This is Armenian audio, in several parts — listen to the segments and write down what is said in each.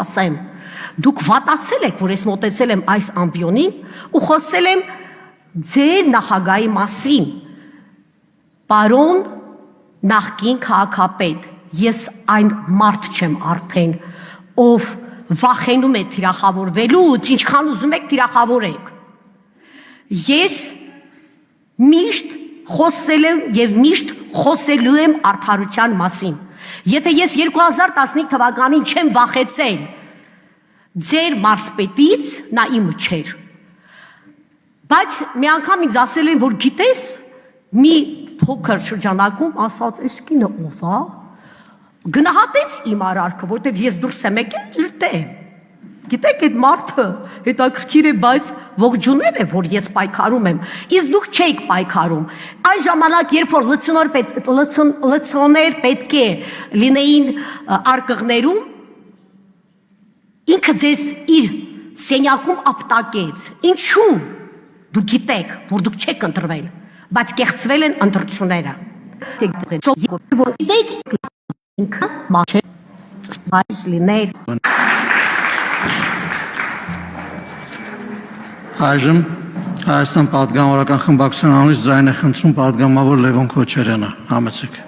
ասեմ, դուք վատացել եք, որ ես մոտեցել եմ այս ամբիոնին ու խոսել եմ ձեր նախագահի մասին, պարոն նախկին քաղաքապետ, ես այն մարդ չեմ արդեն, ով վախենում է թիրախավորվելուց, ինչքան ուզում եք թիրախավորեք։ Ես միշտ խոսել եմ և միշտ խոսելու եմ արդարության մասին։ Եթե ես 2015 թվականին չեմ վախեցել ձեր մարզպետից, նա իմը չէր։ Բայց մի անգամ ինձ ասել են, որ գիտես, մի փոքր շրջանակում ասաց, այս կինը ով է, գնահատեց իմ արարքը, որտեղ ես դուրս եմ եկել իր տեղ։ Գիտեք, այդ մարդը հետաքրքիր է, բայց ողջունել է, որ ես պայքարում եմ, իսկ դուք չեք պայքարում։ Այն ժամանակ, երբ որ լցոներ պետք է լինեին արկղներում, ինքը ձեզ իր սենյակում ապտակեց։ Ինչու՞։ Դուք գիտեք, որ դուք չեք ընտրվել, բայց կեղծվել են ընտրությունները։ Ինքը մաչե բայց լիներ։ Այժմ Հայաստան պատգամավորական խմբակցության անունից ձայն է խնդրում պատգամավոր Լևոն Քոչարյանը, համեցեք։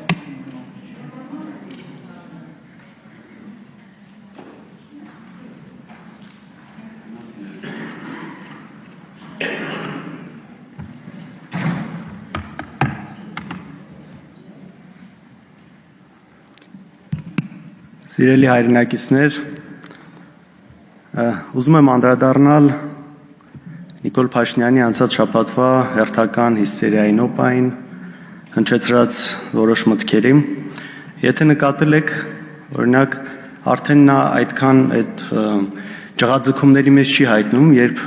Սիրելի հայրենակիցներ, ուզում եմ անդրադառնալ Նիկոլ Փաշինյանի անցած շաբաթվա հերթական հիսթերիային օպային հնչեցրած որոշ մտքերի։ Եթե նկատել եք, օրինակ, արդեն նա այդքան այդ ջղաձգումների մեջ չի հայտնում, երբ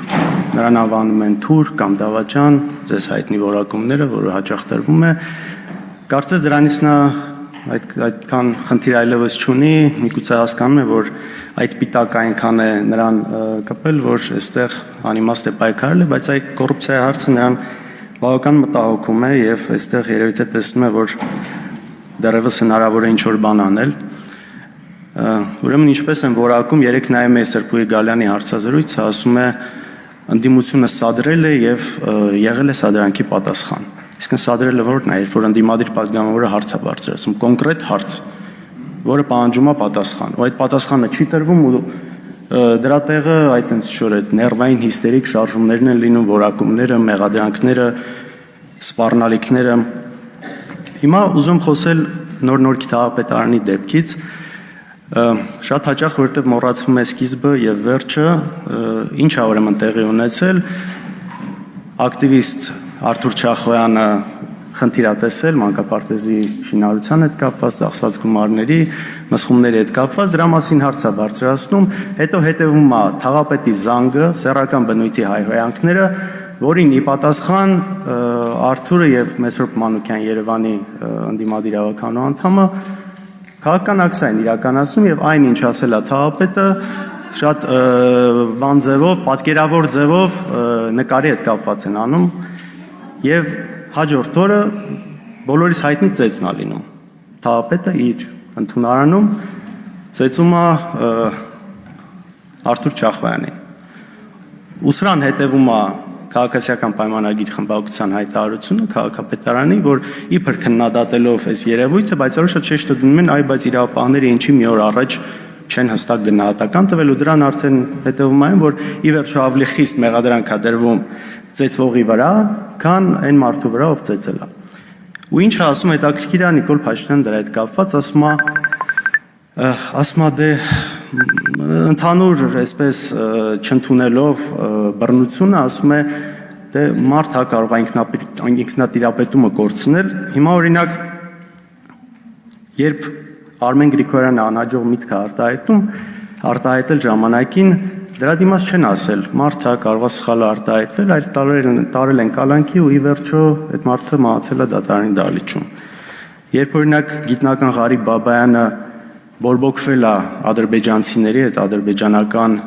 նրան անվանում են թուր կամ դավաճան, ձեզ հայտնի որակումները, որը հաճախ տրվում է, կարծես դրանից նա այդքան խնդիր այլևս չունի, միգուցե հասկանում է, որ այդ պիտակ այնքան է նրան կպել, որ այստեղ անիմաստ է պայքարել, բայց այդ կոռուպցիայի հարցը նրան բավական մտահոգում է եւ այստեղ երևի թե տեսնում է, որ դեռևս հնարավոր է ինչ-որ բան անել։ Ուրեմն ինչպես են որակում, երեք նայում է Սրբուհի Գալյանի հարցազրույցը, ասում է ընդդիմությունը սադրել է եւ եղել է սադրանքի պատասխան։ Իսկ սադրելը որն է, երբ որ ընդդիմադիր պատգամավորը հարց է բարձրացում, կոնկրետ հարց, որը պահանջում է պատասխան, ու այդ պատասխանը չի տրվում ու դրա տեղը այդ ինչ-որ այդ ներվային հիստերիկ շարժումներն են լինում, որակումները, մեղադրանքները, սպառնալիքները։ Հիմա ուզում խոսել Նոր քաղաքապետարանի դեպքից, շատ հաճախ որտեղ մոռացվում է սկիզբը եւ վերջը, ինչ է ուրեմն տեղի ունեցել, ակտիվիստ Արթուր Չախոյանը խնդիր է տեսել մանկապարտեզի շինարարության հետ կապված, ծախսված գումարների, մսխումների հետ կապված, դրա մասին հարց է բարձրացնում, հետո հետևում է թաղապետի զանգը, սեռական բնույթի հայհոյանքները, որին ի պատասխան Արթուրը եւ Մեսրոպ Մանուկյան Երևանի ընդդիմադիր ավականու անդամը քաղաքական ակցիա են իրականացնում եւ այն ինչ ասել է թաղապետը շատ բան ձևով, պատկերավոր ձևով նկարի հետ կապված են անում եւ հաջորդ օրը բոլորիս հայտնի ծեծն է լինում։ Թաղապետը իր ընդունարանում ծեծում է Արթուր Չախոյանին։ Ու սրան հետևում է քաղաքացիական պայմանագիր խմբակցության հայտարարությունը քաղաքապետարանի, որ իբր քննադատելով այս երևույթը, բայց որոշը ճիշտ դնում են, այ բայց իրավապահները ինչի մի օր առաջ չեն հստակ գնահատական տվել ու դրան արդեն հետևում այն, որ ի վերջո ավելի խիստ մեղադրանք է դրվում ծեծվողի վրա, քան այն մարդու վրա, ով ծեծել է։ Ու ինչը ասում է հետաքրքիր է Նիկոլ Փաշինյանը դրա հետ կապված, ասում է դե ընդհանուր այսպես չընդունելով բռնությունը, ասում է դե մարդ հա կարող է ինքնատիրապետումը կորցնել։ Հիմա օրինակ երբ Արմեն Գրիգորյանը անհաջող միտք է արտահայտել ժամանակին, դրա դիմաց չեն ասել, մարդը կարող է սխալ արտահայտվել, այլ տարել են կալանքի ու ի վերջո այդ մարդը մահացել է դատարանի դահլիճում։ Երբ օրինակ գիտնական Ղարիբ Բաբայանը բորբոքվել է ադրբեջանցիների հետ ադրբեջանական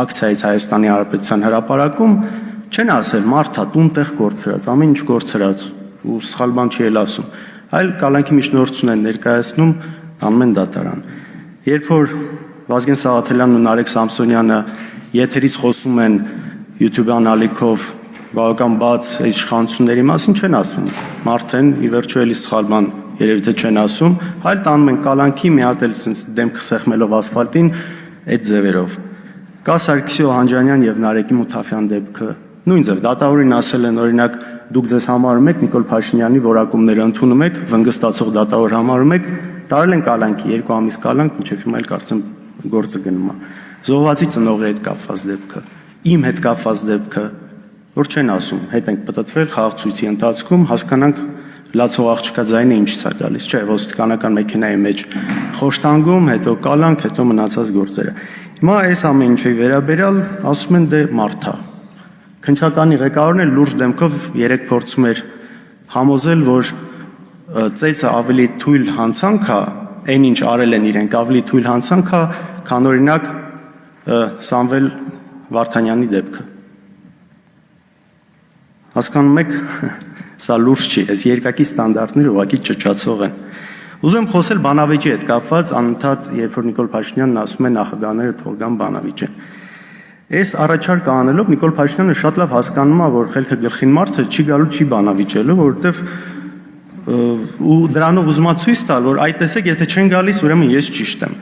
ակցիայից Հայաստանի Հանրապետության հրապարակում, չեն ասել մարդը տուն-տեղ կորցրած, ամեն ինչ կորցրած ու սխալ բան չի էլ ասում, այլ կալանքի միջնորդություն են ներկայացնում, անում են դատարան։ Երբ որ Վազգեն Սաղաթելյանն ու Նարեկ Սամսոնյանը եթերից խոսում են YouTube-յան ալիքով բավական բաց իշխանությունների մասին չեն ասում։ Մարդեն ի վերջո էլի սխալման երևի թե չեն ասում, այլ տանում են կալանքի մի հատ էլ sense դեմքը սեղմելով ասֆալտին այդ ձևերով։ Կա Սարգսի Օհանջանյան եւ Նարեկի Մութաֆյան դեպքը։ Նույն ձև դատավորին ասել են օրինակ դուք ձեզ համարում եք Նիկոլ Փաշինյանի որակումները ընդունում եք, վնգստացող դատավոր համարում եք, տարել են կալանքի 2 ամիս կալանք, մինչև հիմա էլ կարծեմ գործը գնում է։ Զոհվածի ծնողի հետ կապված դեպքը, իմ հետ կապված դեպքը, որ չեն ասում, հետ ենք պատտվել խաղացույցի ընթացքում, հասկանանք լացող աղջկա ձայնը ինչից է գալիս, չէ, ոստիկանական մեքենայի մեջ խոշտանգում, հետո կալանք, հետո մնացած գործերը։ Հիմա այս ամեն ինչի վերաբերյալ ասում են դե մարդ է։ Քննչականի ղեկավարն էլ լուրջ դեմքով երեք փորձում էր համոզել, որ ծեծը ավելի թույլ հանցանք է, այն ինչ արել են իրենք ավելի թույլ հանցանք է, քան օրինակ Սամվել Վարդանյանի դեպքը։ Հասկանում եք, սա լուրջ չի, այս երկակի ստանդարտները ուղղակի ճճացող են։ Ուզում եմ խոսել բանավեճի հետ կապված, անընդհատ երբ որ Նիկոլ Փաշինյանն ասում է նախագահները թող գան բանավեճեն։ Այս առաջարկը անելով Նիկոլ Փաշինյանը շատ լավ հասկանում է, որ խելքը գլխին մարդը չի գալու չի բանավիճելու, որովհետև ու դրանով ուզում է ցույց տալ, որ այ տեսեք, եթե չեն գալիս, ուրեմն ես ճիշտ եմ։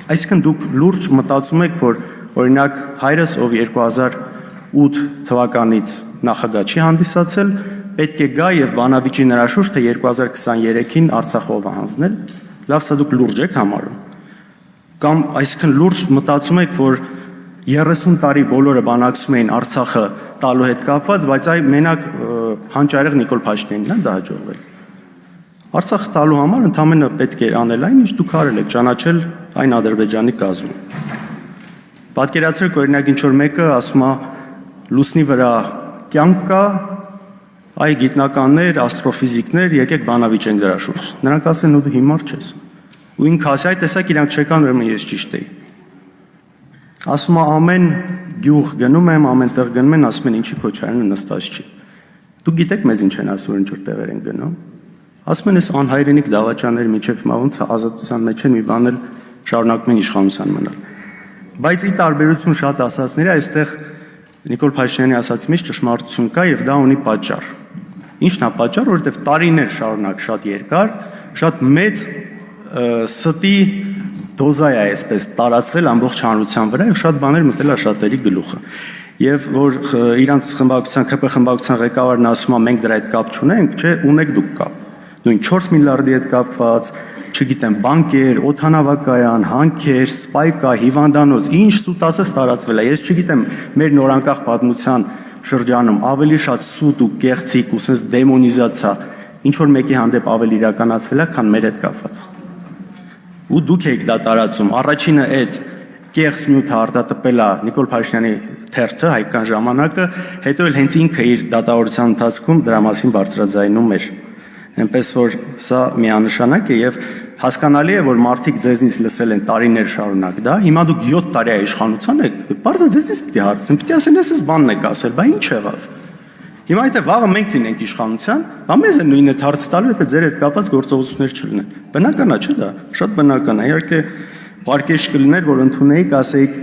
Այսինքն դուք լուրջ մտածում եք, որ օրինակ հայրս, ով 2008 թվականից նախագահ չի հանդիսացել, պետք է գա եւ բանավիճի նրա շուրջ, թե 2023-ին Արցախով հանձնել, լավ սա դուք լուրջ եք համարում։ Կամ այսինքն լուրջ մտածում եք, որ 30 տարի բոլորը բանակցում էին Արցախը տալու հետ կապված, բայց այ մենակ հանճարեղ Նիկոլ Փաշինյանն է դա հաջողվել։ Արցախը տալու համար ընդամենը պետք է անել այն, ինչ դուք արել եք, ճանաչել այն Ադրբեջանի կազմում։ Պատկերացրեք օրինակ ինչ որ մեկը ասում է լուսնի վրա կյանք կա, այ գիտնականներ, աստրոֆիզիկներ, եկեք բանավիճենք դրա շուրջ։ Նրանք ասեն ու դու հիմար չես։ Ու ինքը ասի, այ տեսակ իրանք չեկան, ուրեմն ես ճիշտ էի։ Ասում է ամեն գյուղ գնում եմ, ամեն տեղ գնում են, ասում են ինչի Քոչարյանը նստած չի։ Դուք գիտեք մեզ ինչ են ասում, ինչ որ տեղեր են գնում։ Ասում են այս անհայրենիք դավաճանների միջև հիմա ոնց է ազատության մեջ են մի բան էլ շարունակում են իշխանության մնալ։ Բայց ի տարբերություն շատ ասածների այստեղ Նիկոլ Փաշինյանի ասածի մեջ ճշմարտություն կա եւ դա ունի պատճառ։ Ինչն է պատճառը, որովհետեւ տարիներ շարունակ շատ երկար, շատ մեծ ստի դոզա է այսպես տարածվել ամբողջ հանրության վրա եւ շատ բաներ մտել է շատերի գլուխը։ Եվ որ իրանց խմբակցության ԿՊ խմբակցության ղեկավարն ասում է մենք դրա հետ կապ չունենք, չէ, ունեք դուք կապ։ Նույն 4 միլիարդի հետ կապված, չգիտեմ, բանկեր, օդանավակայան, հանքեր, սպայկա, հիվանդանոց, ինչ սուտ ասես տարածվել է։ Ես չգիտեմ, մեր նորանկախ պատմության շրջանում ավելի շատ սուտ ու կեղծիկ ու sense դեմոնիզացիա ինչ որ մեկի հանդեպ ավելի իրականացվել է, քան մեր հետ կապված։ Ու դուք եք դա տարածում։ Առաջինը այդ կեղծ նյութը արտատպել է Նիկոլ Փաշինյանի թերթը հայկական ժամանակը, հետո էլ հենց ինքը իր դատավորության ընթացքում դրա մասին բարձրաձայնում էր։ Այնպես որ սա միանշանակ է եւ հասկանալի է, որ մարդիկ ձեզնից լսել են տարիներ շարունակ դա, հիմա դուք 7 տարի է իշխանության եք, բարձր ձեզնից պիտի հարցնեմ, պիտի ասեն, ես բանն եք ասել, բա ինչ եղավ։ Հիմա եթե վաղը մենք լինենք իշխանության, բա մեզ է նույնը հարց տալու, եթե ձեր հետ կապված գործողություններ չլինեն։ Բնական է, չէ՞ դա, շատ բնական է։ Իհարկե պարկեշ կլիներ, որ ընդունեիք, ասեիք,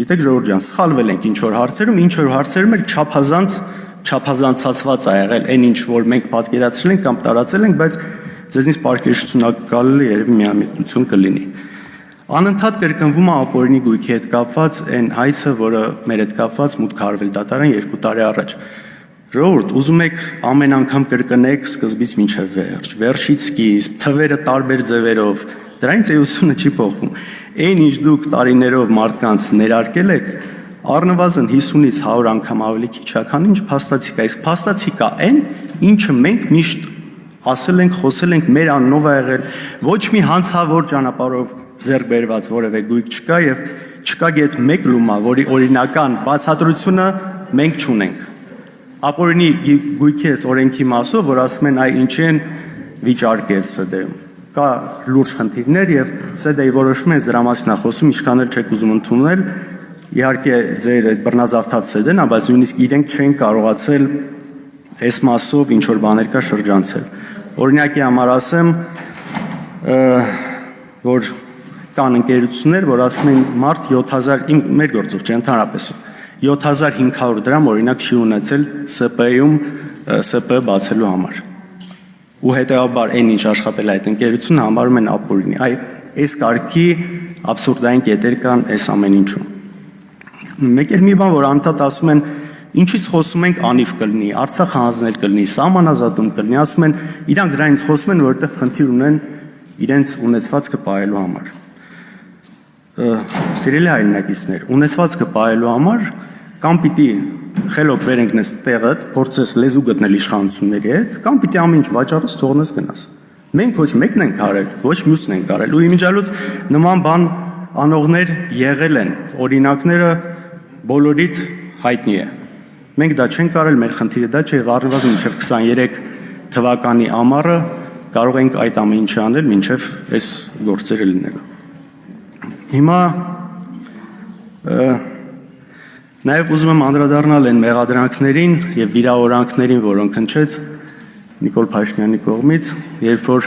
գիտեք Ժողովուրդ ջան, սխալվել ենք ինչ որ հարցերում էլ չափազանցացված է եղել այն ինչ որ մենք պատկերացրել ենք կամ տարածել ենք, բայց ձեզնից պարկեշություննակալը երևի միամիտություն կլինի։ Անընդհատ կրկնվում է ապօրինի գույքի հետ կապված այն հայցը, որը մեր հետ կապված մուտք արվել դատարան 2 տարի առաջ։ Ժողովուրդ, ուզում եք ամեն անգամ կրկնեք սկզբից մինչև վերջ, վերջից սկիզբ, թվերը տարբեր ձևերով, դրանից էությունը չի փոխվում։ Այն ինչ դուք տարիներով մարդկանց ներարկել եք, առնվազն 50-ից 100 անգամ ավելի քիչ է, քան ինչ փաստացի կա։ Իսկ փաստացի կա այն, ինչը մենք միշտ ասել ենք, խոսել ենք, մեր անունով է եղել, ոչ մի հանցավոր ճանապարհով ձեռք բերված որևէ գույք չկա եւ չկա գետ մեկ լումա, որի օրինական բացատրությունը մենք չունենք։ Ապօրինի գույքի էս օրենքի մասով, որ ասում են այ ինչ են վիճարկել ՍԴ-ում։ Կա լուրջ խնդիրներ եւ ՍԴ-ի որոշումը դրա մասին է խոսում, ինչքան էլ չեք ուզում ընդունել։ Իհարկե ձեր այդ բռնազավթած ՍԴ-ն է, բայց նույնիսկ իրենք չեն կարողացել այս մասով ինչ որ բաներ կա շրջանցել։ Օրինակի համար ասեմ, որ կան ընկերություններ, որ ասում են մարդ 7000 մեր գործով չէ, ընդհանրապես 7500 դրամ օրինակ չի ունեցել ՍՊ-ում ՍՊ բացելու համար։ Ու հետեւաբար այն ինչ աշխատել այդ ընկերությունը համարում են ապօրինի։ Այս կարգի աբսուրդային կետեր կան այս ամեն ինչում։ Մեկ էլ մի բան, որ անդադ ասում են, ինչից խոսում ենք անիվ կլինի, Արցախ հանձնել կլինի, սահմանազատում կլինի, ասում են, իրանք դրանից խոսում են, որովհետև խնդիր ունեն իրենց ունեցվածքը պահելու համար։ Սիրելի հայրենակիցներ, ունեցվածքը պահելու համար կամ պիտի խելոք վերընկնես տեղդ, փորձես լեզու գտնել իշխանությունների հետ, կամ պիտի ամեն ինչ վաճառես, թողնես գնաս։ Մենք ոչ մեկն ենք արել, ոչ մյուսն ենք արել, ու իմիջիալուց նման բան անողներ եղել են, օրինակները բոլորիդ հայտնի է։ Մենք դա չենք արել, մեր խնդիրը դա չէ, առնվազն մինչև 23 թվականի ամառը կարող ենք այդ ամեն ինչը անել, մինչև այս գործերը լինելու։ Հիմա նաև ուզում եմ անդրադառնալ այն մեղադրանքներին եւ վիրավորանքներին, որոնք հնչեց Նիկոլ Փաշինյանի կողմից, երբ որ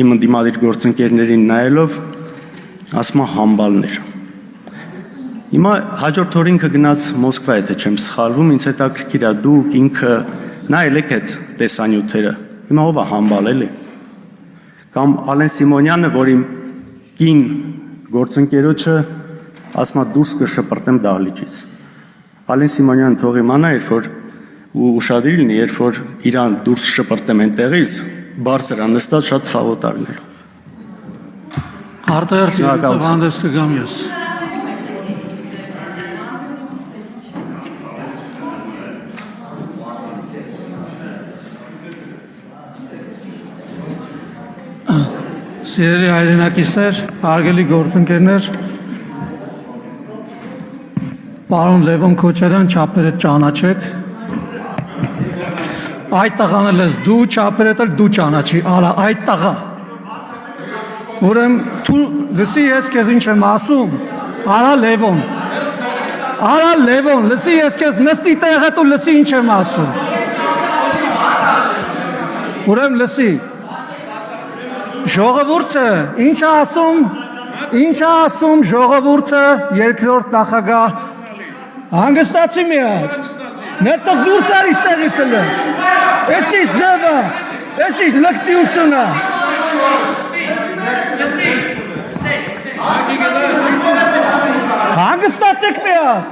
իմ ընդդիմադիր գործընկերներին նայելով ասում է համբալներ։ Հիմա հաջորդ օրը ինքը գնաց Մոսկվա, եթե չեմ սխալվում, ինձ հետաքրքիր է դուք ինքը նայել եք այդ տեսանյութերը։ Հիմա ով է համբալ էլի։ Կամ Ալեն Սիմոնյանը, որ իմ կին գործընկերոջը ասում է դուրս կշպրտեմ դահլիճից։ Ալեն Սիմոնյանը թող իմանա, երբ որ ու ուշադիր լինի, երբ որ իրան դուրս շպրտեմ այնտեղից, բարձր անստած շատ ցավոտ արնել։ Արտահերթ հանդես կգամ ես։ Սիրելի հայրենակիցներ, հարգելի գործընկերներ, պարոն Լևոն Քոչարյան, չափերդ ճանաչեք։ Այդ տղան էլ ես դու, չափերդ էլ դու ճանաչի, արա, այդ տղա։ Ուրեմն դու լսի ես քեզ ինչ եմ ասում, արա Լևոն, լսի ես քեզ նստի տեղդ ու լսի ինչ եմ ասում։ Ուրեմն լսի։ Ժողովուրդը ինչ ասում ժողովուրդը երկրորդ նախագահ հանգստացի միակ ներտեղ դուրս արի ստեղից էլ էսի ձևը էսի լկտիությունը հանգստացեք միակ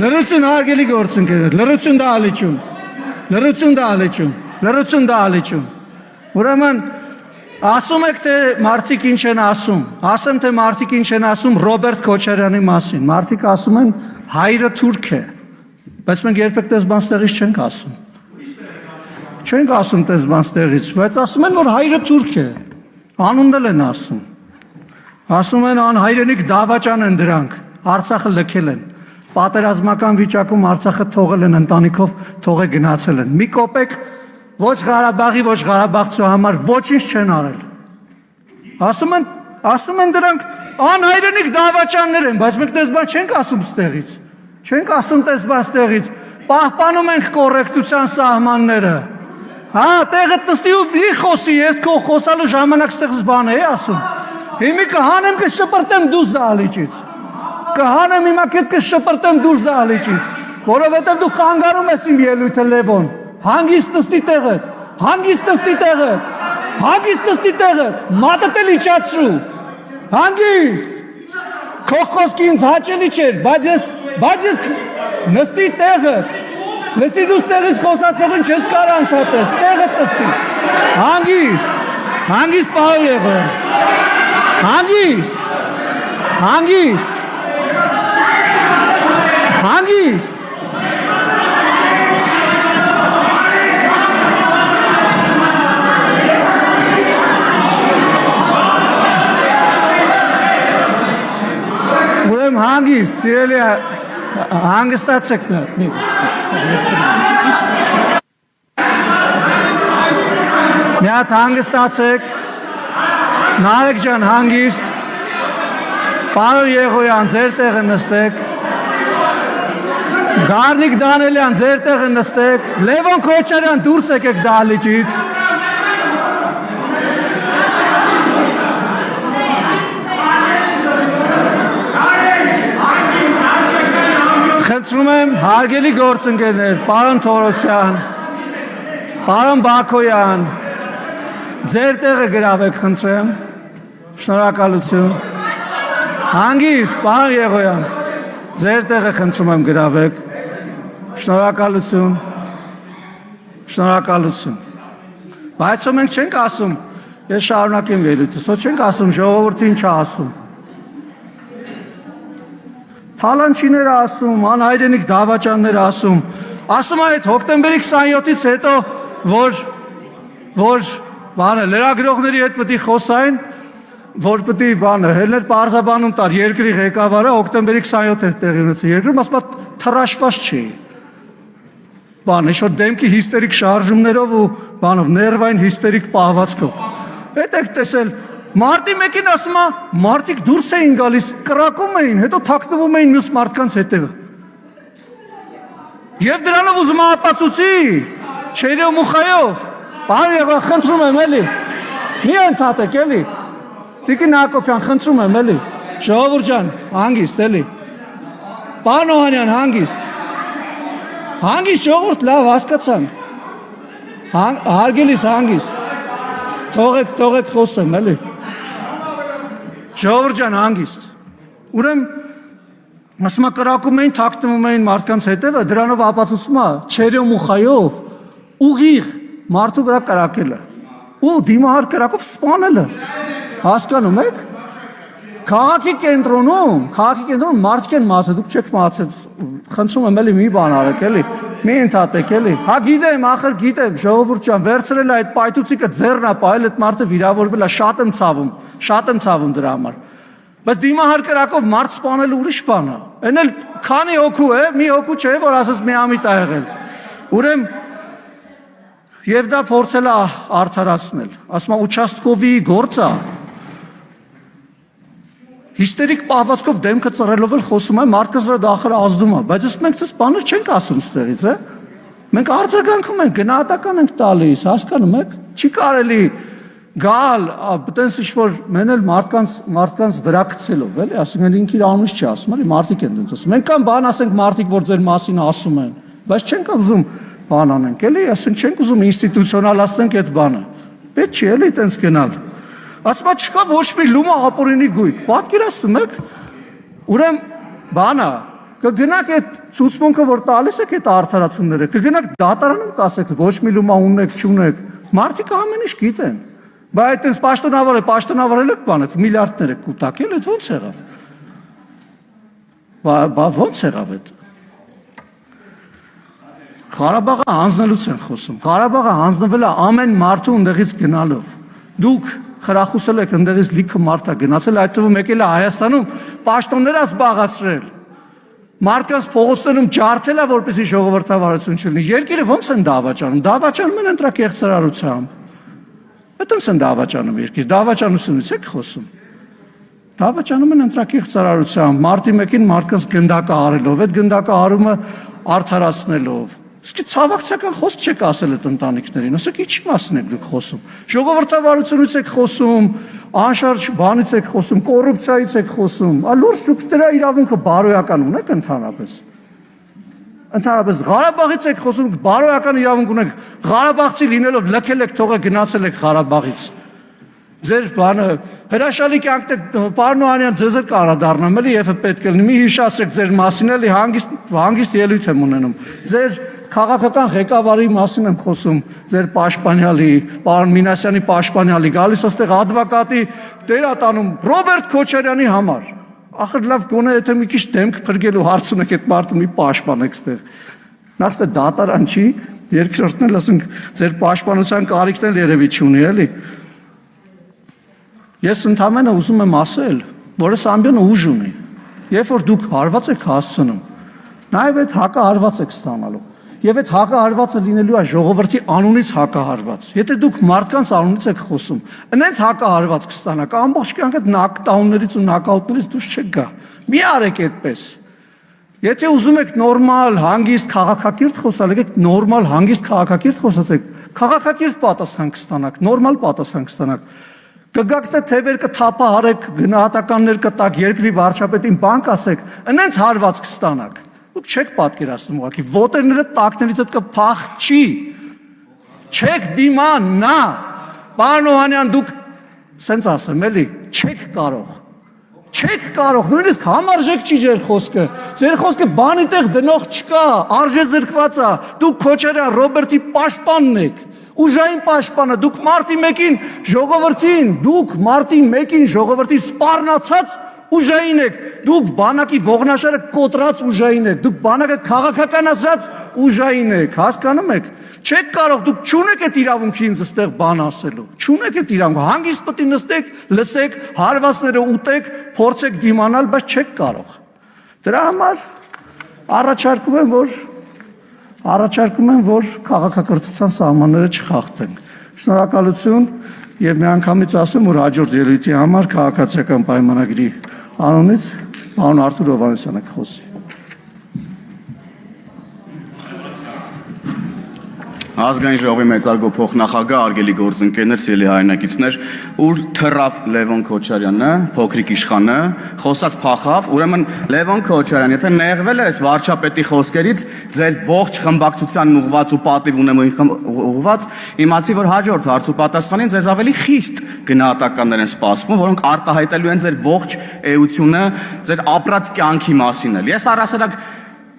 լրություն հարգելի գործընկերներ լրություն դա ալիչում ուրեմն ասում եք թե մարդիկ ինչ են ասում ասեմ թե մարդիկ ինչ են ասում Ռոբերտ Քոչարյանի մասին մարդիկ ասում են հայրը թուրք է բայց մենք երբեք դες բանստեղից չենք ասում դες բանստեղից բայց ասում են որ հայրը թուրք է անունն են ասում են անհայրենիք դավաճան են դրանք Արցախը լքել են պատերազմական վիճակում Արցախը թողել են ընտանիքով թողե գնացել են մի կոպեկ ոչ Ղարաբաղի ոչ Ղարաբաղցու համար ոչինչ չեն արել ասում են դրանք անհայրենիք դավաճաններ են բայց մենք դες բան չենք ասում ստեղից չենք ասում դες բան ստեղից պահպանում ենք կոռեկտության սահմանները հա տեղը նստի ու մի խոսի ես քո խոսալու ժամանակ ստեղից բան է ասում հիմի կհանեմ կշպրտեմ դուրս դահլիճից կհանեմ հիմա քեզ կշպրտեմ դուրս դահլիճից որովհետև դու խանգարում ես իմ ելույթը Լևոն հանգիստ նստի տեղդ մատդ էլ իջացրու հանգիստ քո խոսքը ինձ հաճելի չէր բայց ես նստի տեղդ լսի դու տեղից խոսացողին չես կարող անդադես տեղդ նստի հանգիստ պահով եղել հանգիստ ուրեմն հանգիստ սիրելի հանգստացեք մի հատ հանգստացեք Նարեկ ջան հանգիստ պարոն Եղոյան ձեր տեղը նստեք Գառնիկ Դանելյան, ձեր տեղը նստեք։ Լևոն Քոչարյան, դուրս եկեք դահլիճից։ Խնդրում եմ հարգելի գործընկերներ, պարոն Թորոսյան, պարոն Բակոյան, ձեր տեղը գրավեք, խնդրեմ։ Շնորհակալություն։ Հանգիստ, պարոն Եղոյան, ձեր տեղը խնդրում եմ գրավեք։ Շնորհակալություն։ Շնորհակալություն։ Բայց մենք չենք ասում, ես շարունակեմ ելույթս, չենք ասում ժողովրդին չա ասում։ Թալանչիները ասում, անհայրենիք դավաճանները ասում այդ հոկտեմբերի 27-ից հետո, որ լրագրողների հետ պետք է խոսային, որ պետք է Հելներ պարզաբանում տար երկրի ղեկավարը հոկտեմբերի 27-ը տեղի ունեցել երկրում, ասում թռաշված չի։ Ինչ-որ դեմքի հիստերիկ շարժումներով ու ներվային հիստերիկ պահվածքով։ Հետ եք տեսել, մարտի մեկին ասում է, մարդիկ դուրս էին գալիս, կրակում էին, հետո թաքնվում էին մյուս մարդկանց հետևը։ Եվ դրանով ուզում ապացուցի, չերյո մուխայով, պարոն Եղոյան, խնդրում եմ էլի, մի ընդհատեք էլի, Տիկին Հակոբյան, խնդրում եմ էլի, ժողովուրդ ջան, հանգիստ էլի, պարոն Օհանյան, հանգիստ ժողովուրդ, լավ հասկացանք, հարգելիս հանգիստ, թողեք խոսեմ էլի, ժողովուրդ ջան, հանգիստ, ուրեմն ասում է կրակում էին, թաքնվում էին մարդկանց հետևը, դրանով ապացուցում է չերյո մուխայով, ուղիղ մարդու վրա կրակելը, ու դիմահար կրակով սպանելը, հասկանում եք, քաղաքի կենտրոնում մարդիկ են մացել, դուք չեք մացել, խնդրում եմ էլի մի բան արեք էլի, մի ընդհատեք էլի, հա գիտեմ, ախր գիտեմ, ժողովուրդ ջան, վերցրել է այդ պայթուցիկը ձեռն է պահել, այդ մարդը վիրավորվել է, շատ եմ ցավում դրա համար, բայց դիմահար կրակով մարդ սպանելը ուրիշ բան է, այն էլ քանի հոգու է, մի հոգու չէ, որ ասես մի ամիտ ա եղել, ուրեմն եւ դա փորձել է արդարացնել, ասում է ուչաստկովի գործը հիստերիկ պահվածքով դեմքը ծռելով էլ խոսում է, մարդկանց վրա դախր ազդում է, բայց մենք դες բաներ չենք ասում ստեղից, մենք արձագանքում ենք, գնահատական ենք տալիս, հասկանում եք, չի կարելի գալ, այտենց ինչ-որ մենել մարդկանց վրա գցելով, էլի, ասում են ինքն իր անունից չի ասում, էլի, մարդիկ են դենց ասում, մենք կան բան ասենք մարդիկ, որ ձեր մասին ասում են, բայց չենք ուզում բան անենք, էլի, ասենք չենք ուզում ինստիտուցիոնալացնենք այդ բանը, պետք չի էլի այտենց գնալ։ Ասում է չկա ոչ մի լումա ապօրինի գույք, պատկերացնում եք, ուրեմն բանա, կգնաք այդ ցուցմունքը, որ տալիս եք այդ արդարացումները, կգնաք դատարանում կասեք ոչ մի լումա ունեք, չունեք, մարդիկ ամեն ինչ գիտեն, բայց այտենց պաշտոնավարել եք բանը, միլիարդներ եք կուտակել, այդ ո՞նց եղավ։ Ո՞նց եղավ այդ։ Ղարաբաղը հանձնելուց են խոսում, Ղարաբաղը հանձնվել է ամեն մարդու ընդեղից գնալով, դուք խրախուսել եք ընդեղից լիքը մարդա գնացել, այդ թվում եկել է Հայաստանում պաշտոններ է զբաղացրել, մարդկանց փողոցներում ջարդել է, որպեսզի ժողովրդավարություն չլինի, երկիրը ո՞նց են դավաճանում են ընտրակեղծարարությամբ, այդպես են դավաճանում երկիր, դավաճանությունից եք խոսում, դավաճանում են ընտրակեղծարարությամբ, մարտի մեկին մարդկանց գնդակը արելով, այդ գնդակը արումը արդարացնելով, իսկ ցավակցական խոսք չեք ասել այդ ընտանիքներին, ասեք ինչի մասին եք դուք խոսում, ժողովրդավարությունից եք խոսում, անշարժ բանից եք խոսում, կոռուպցիայից եք խոսում, լուրջ դուք դրա իրավունքը բարոյական ունեք ընդհանրապես Ղարաբաղից եք խոսում, բարոյական իրավունք ունեք, Ղարաբաղցի լինելով լքել եք, թողը գնացել եք Ղարաբաղից, ձեր բանը, հրաշալի կյանքն եք, պարոն Օհանյան, ձեզ էլ կարադառնամ էլի եւ պետք է լինի, մի հիշացրեք ձեր մասին էլի հանգիստ ելույթ եմ ունենում, ձեր քաղաքական ղեկավարի մասին եմ խոսում, ձեր պաշտպանյալի, պարոն Մինասյանի պաշտպանյալի, գալիս այստեղ advocate-ի դերատանում Ռոբերտ Քոչարյանի համար, ախր լավ գոնե եթե մի քիչ դեմք փրկելու հարց ունեք այդ մարդը մի պաշտպանեք այստեղ, նախ ստե դատարան չի, երկրորդն էլ ասենք ձեր պաշտպանության կարիքն էլ երևի չունի էլի։ Ես ընդհանրապես ուզում եմ ասել, որ այս ամբիոնը ուժ ունի, երբ որ դուք հարված եք հասցնում, նաև այդ հակահարված եք ստանալու, եւ այդ հակահարվածը լինելու է ժողովրդի անունից հակահարված, եթե դուք մարդկանց անունից եք խոսում, այնց հակահարված կստանաք, ամբողջ կյանքը նոկդաուններից ու նոկաուտներից դուրս չեք գա, մի արեք այդպես, Եթե ուզում եք նորմալ հանգիստ քաղաքակիրթ խոսալ, եկեք նորմալ հանգիստ քաղաքակիրթ խոսացեք, քաղաքակիրթ պատասխան կստանաք, նորմալ պատասխան կստանաք։ Կգաք թե թևեր կթափահարեք, գնահատականներ կտակ, երկրի վարչապետին բան կասեք, այնց հարված կստանաք։ Դուք չեք պատկերացնում ուղղակի, ոտերները տակներից կփախչի։ Չեք դիմանա։ Պարոն Օհանյան, դուք սենց ասեմ, էլի, չեք կարող։ Չեք կարող, նույնիսկ համարժեք չի ձեր խոսքը։ Ձեր խոսքը բանի տեղ դնող չկա, արժե զրկված է։ Դուք Քոչարյան Ռոբերտի պաշտպանն եք։ Ուժային պաշտպանը, դուք մարտի 1-ին ժողովրդի սպառնացած ուժային եք, դուք բանակի ողնաշարը կոտրած ուժային եք, դուք բանակը քաղաքականացրած ուժային եք, հասկանում եք։ Չեք կարող, դուք չունեք այդ իրավունքի ինձ այստեղ բան ասելու, չունեք այդ իրավունքը, հանգիստ պետք է նստեք, լսեք, հարվածները ուտեք, փորձեք դիմանալ, բայց չեք կարող։ Դրա համար առաջարկում եմ, որ քաղաքակրթության սահմանները չխախտենք։ Շնորհակալություն եւ միանգամից ասեմ, որ հաջորդ ելույթի համար քաղաքացիական պայմանագրի անունից պարոն Արթուր Հովհաննիսյանը կխոսի։ Ազգային ժողովի մեծարգո փոխնախագահ արգելի գործընկերներ, սիրելի հայրենակիցներ, ուր թռավ Լևոն Քոչարյանը, փոքրիկ իշխանը, խոսած փախավ, ուրեմն Լևոն Քոչարյան, եթե նեղվել ես վարչապետի խոսքերից, ձեր ողջ խմբակցությանն ուղված ու պատիվ ունեմ ուղված, իմացի որ հաջորդ հարցու պատասխանին ձեզ ավելի խիստ գնահատականներ են սպասվում, որոնք արտահայտելու են ձեր ողջ էությունը, ձեր ապրած կյանքի մասին էլ։ Ես առասարակ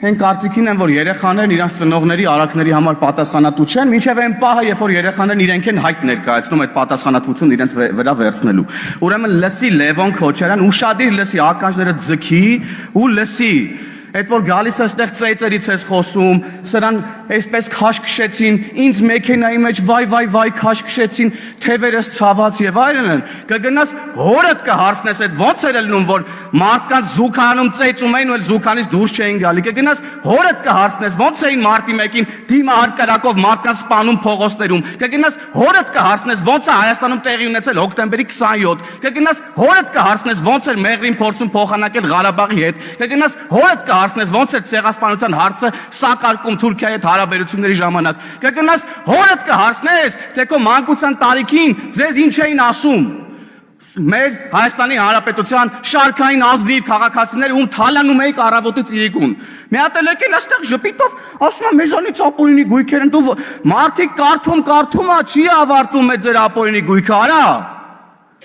Հեն կարծիքին եմ, որ երեխաներն իրանց ծնողների արարքների համար պատասխանատու չեն, մինչև այն պահը, երբ որ երեխաներն իրենք են հայտ ներկայացնում այդ պատասխանատվությունն իրենց վրա վերցնելու։ Ուրեմն լսի Լևոն Քոչարյան, ուշադիր լսի, ականջները ձգի ու լսի։ Այդ որ գալիս է այստեղ ծեծերից ես խոսում, սրան այսպես քաշքշեցին, ինձ մեքենայի մեջ վայ քաշքշեցին, թևերս ցավաց եւ այլն, կգնաս հորդ կհարցնես այդ ոնց էր ելնում, որ մարդկանց զուգանում ծեծում էին ու էլ զուգանից դուրս չէին գալի, կգնաս հորդ կհարցնես ոնց էին մարտի 1-ին դիմը հարկարակով մարդկանց սպանում փողոցներում, կգնաս հորդ կհարցնես ոնց է Հայաստանում տեղի ունեցել հոկտեմբերի 27, կգնաս հորդ կհարցնես ոնց էր Մեղրին փորձում փոխանակել Ղարաբաղի հետ, կգնաս հորդ հարցնես ոնց է ցեղասպանության հարցը սակարկում Թուրքիայի հետ հարաբերությունների ժամանակ, կգնաս հորդ կհարցնես, թե քո մանկության տարիքին ձեզ ինչ էին ասում։ Մեր Հայաստանի Հանրապետության շարքային ազնիվ քաղաքացիները ում թալանում էիք առավոտից իրիկուն։ Մի հատ էլ եկել այստեղ ժպիտով ասում է մեզանից ապօրինի գույքեր են, դու մարդիկ կարդում, չի ավարտվում է ձեր ապօրինի գույքը, արա։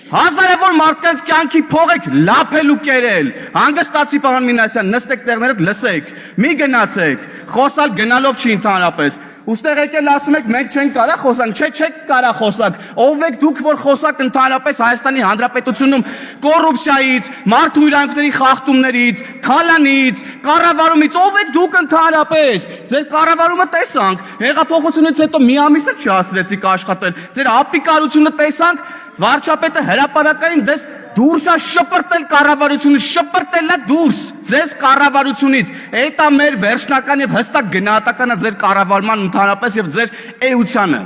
Հազարավոր մարդկանց կյանքի փող եք լափել ու կերել, հանգստացի պարոն Մինասյան, նստեք տեղներդ լսեք, մի գնացեք, խոսալ գնալով չի ընդհանրապես, ուստեղ եկել ասում եք մենք չենք կարա խոսանք, չեք կարա խոսակ, ով եք դուք որ խոսակ ընդհանրապես Հայաստանի Հանրապետությունում կոռուպցիայից, մարդու իրավունքների խախտումներից, թալանից, կառավարումից, ով եք դուք ընդհանրապես, ձեր կառավարումը տեսանք, հեղափոխությունից հետո մի ամիս էլ չհասցրեցիք աշխատել, ձեր ապիկարությունը տեսանք, վարչապետը հրապարակային դες դուրս է շպրտել կառավարությունից, շպրտել է դուրս ձեզ կառավարությունից, այդ է մեր վերջնական եւ հստակ գնահատականը ձեր կառավարման ընդհանրապես եւ ձեր էությանը։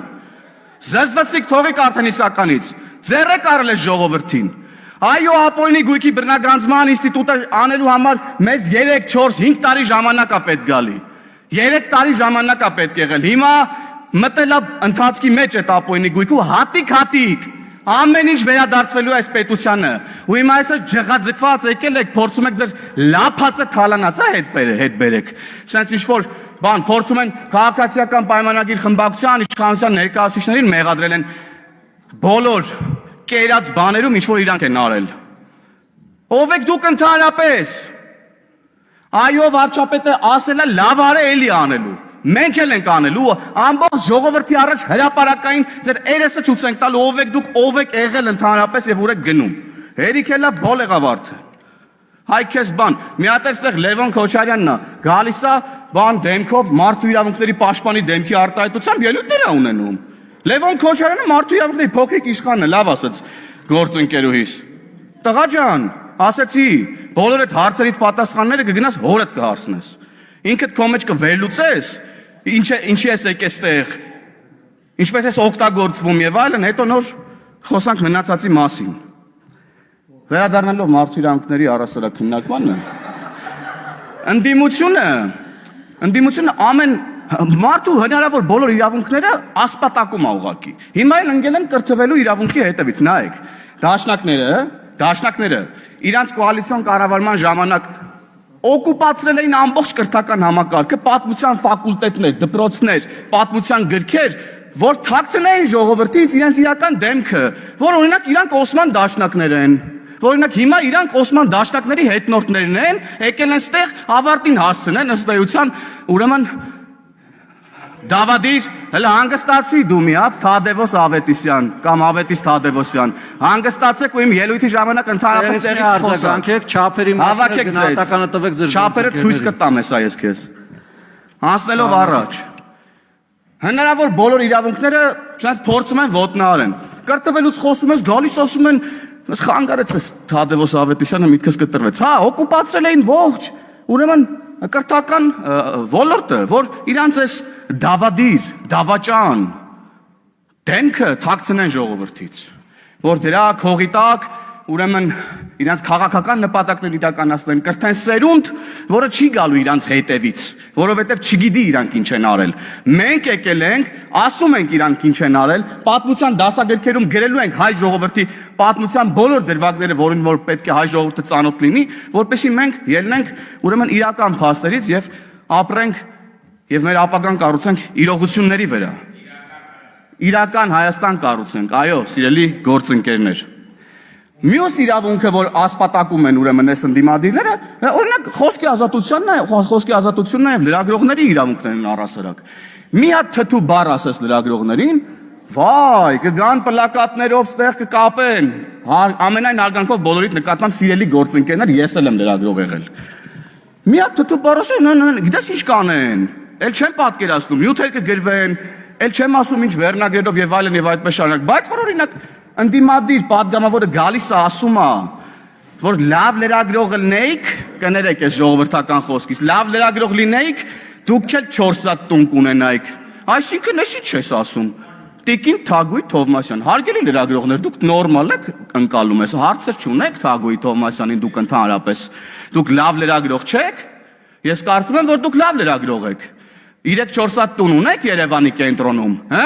Զզվեցիք թողեք արդեն իսկականից, ձեռեք առել է ժողովրդին։ Այո, ապօրինի գույքի բռնագանձման ինստիտուտը անելու համար մեզ 3, 4, 5 տարի ժամանակ է պետք գալի։ 3 տարի ժամանակ է պետք եղել։ Հիմա մտել է ընթացքի մեջ այդ ապօրինի գույքը հատիկ Ամեն ինչ վերադարձվելու է այս պետությանը, ու հիմա այսպես ջղաձգված եկել եք, փորձում եք ձեր լափածը թալանացա հետ բերեք, սենց ինչ-որ բան, փորձում են քաղաքացիական պայմանագիր խմբակցության, իշխանության ներկայացուցիչներին մեղադրել են բոլոր կերած բաներում, ինչ-որ իրանք են արել։ Ով եք դուք ընդհանրապես։ Այո, վարչապետը ասել է լավ արե էլի անելու։ Մենք էլ ենք անելու, ամբողջ ժողովրդի առաջ հրապարակային ձեր երեսը ցույց ենք տալու, ով եք եղել ընդհանրապես եւ ուր եք գնում։ Հերիք էլա բոլ եղավարդը։ Հայ քեզ բան, մի հատ էստեղ Լևոն Քոչարյանն է, գալիս է բան դեմքով մարդու իրավունքների պաշտպանի դեմքի արտահայտությամբ ելույթներ է ունենում։ Լևոն Քոչարյանը մարդու իրավունքների փոքրիկ իշխանն է, լավ ասաց գործընկերուհիս։ Տղա ջան, ասեցի, բոլոր այդ հարցերից պատասխանները կգնաս հորդ կհարցնես։ Ինքդ քո մեջ կվերլուծես, ինչի ես եկես տեղ, ինչպես ես օգտագործվում եւ այլն, հետո նոր խոսանք մնացածի մասին։ Վերադառնալով մարդու իրավունքների առասարակ քննարկմանը, ընդդիմությունը ամեն մարդու հնարավոր բոլոր իրավունքները ասպատակում է ուղղակի։ Հիմա էլ ընկել են կրթվելու իրավունքի հետևից, նայեք։ Դաշնակները իրանց կոալիցիոն կառավարման ժամանակ օկուպացրել էին ամբողջ կրթական համակարգը, պատմության ֆակուլտետներ, դպրոցներ, պատմության գրքեր, որ թաքցնեին ժողովրդից իրենց իրական դեմքը, որ օրինակ իրանք Օսման դաշնակներ են, որ օրինակ հիմա իրանք Օսման դաշնակների հետնորդներն են, եկել են ստեղ ավարտին հասցնեն ըստ էության, ուրեմն Դավադիր, հələ հանգստացի դու մի հատ Թադևոս Ավետիսյան կամ Ավետիս Թադևոսյան, հանգստացեք ու իմ ելույթի ժամանակ ընդհանրապես տեղից խոսանք, չափերի հավաքեք գնահատականը տվեք ձեր չափերը ցույց կտամ հեսա ես քեզ։ Անցնելով առաջ։ Հնարավոր բոլոր իրավունքները ցած փորձում են ոտնահարեն։ Կրթվելուց խոսում ես, գալիս ասում են, խանգարեցես Թադևոս Ավետիսյանը միտքս կտրվեց։ Հա, օկուպացրել էին ողջ, ուրեմն կրթական ոլորտը, որ իրանց էս դավադիր, դավաճան դեմքը թաքցնեն ժողովրդից, որ դրա քողի տակ ուրեմն իրանց քաղաքական նպատակներ իրականացնեն, կրթեն սերունդ, որը չի գալու իրանց հետևից, որովհետև չգիտի իրանք ինչ են արել։ Մենք եկել ենք, ասում ենք իրանք ինչ են արել, պատմության դասագրքերում գրելու ենք հայ ժողովրդի պատմության բոլոր դրվագները, որին որ պետք է հայ ժողովուրդը ծանոթ լինի, որպեսզի մենք ելնենք ուրեմն իրական փաստերից եւ ապրենք եւ մեր ապագան կառուցենք իրողությունների վրա։ Իրական Հայաստան կառուցենք, այո, սիրելի գործընկերներ։ Մյուս իրավունքը, որ ասպատակում են ուրեմն այս ընդդիմադիրները, օրինակ խոսքի ազատությունն է եւ լրագրողների իրավունքներն առասարակ։ Մի հատ թթու բառ ասես լրագրողներին, վայ, կգան պլակատներով ստեղ կկապեն։ Ամենայն հարգանքով բոլորիդ նկատմամբ սիրելի գործընկերներ, ես էլ եմ լրագրող եղել։ Մի հատ թթու բառ ասեն, գիտես ինչ կանեն։ Էլ չեմ պատկերացնում, նյութեր կգրվեն, էլ չեմ ասում ինչ վերնագրերով եւ այլն եւ այդպես շարունակ, բայց որ օրինակ ընդդիմադիր падգամավորը գալիս է ասում է, որ լավ լրագրող լինեիք, կներեք այս ժողովրդական խոսքից, լավ լրագրող լինեիք, դուք էլ 4 սատ տուն կունենայիք։ Այսինքն էսի չես ասում։ Տիկին Թագուհի Թովմասյան, հարգելի լրագրողներ, դուք նորմալ եք ընկալում ես, հարցեր չունեք Թագուհի Թովմասյանին, դուք ընդհանրապես, դուք լավ լրագրող չեք։ Ես կարծում եմ, որ դուք լավ լրագրող եք։ 3-4 սատ տուն ունեք Երևանի կենտրոնում, հա?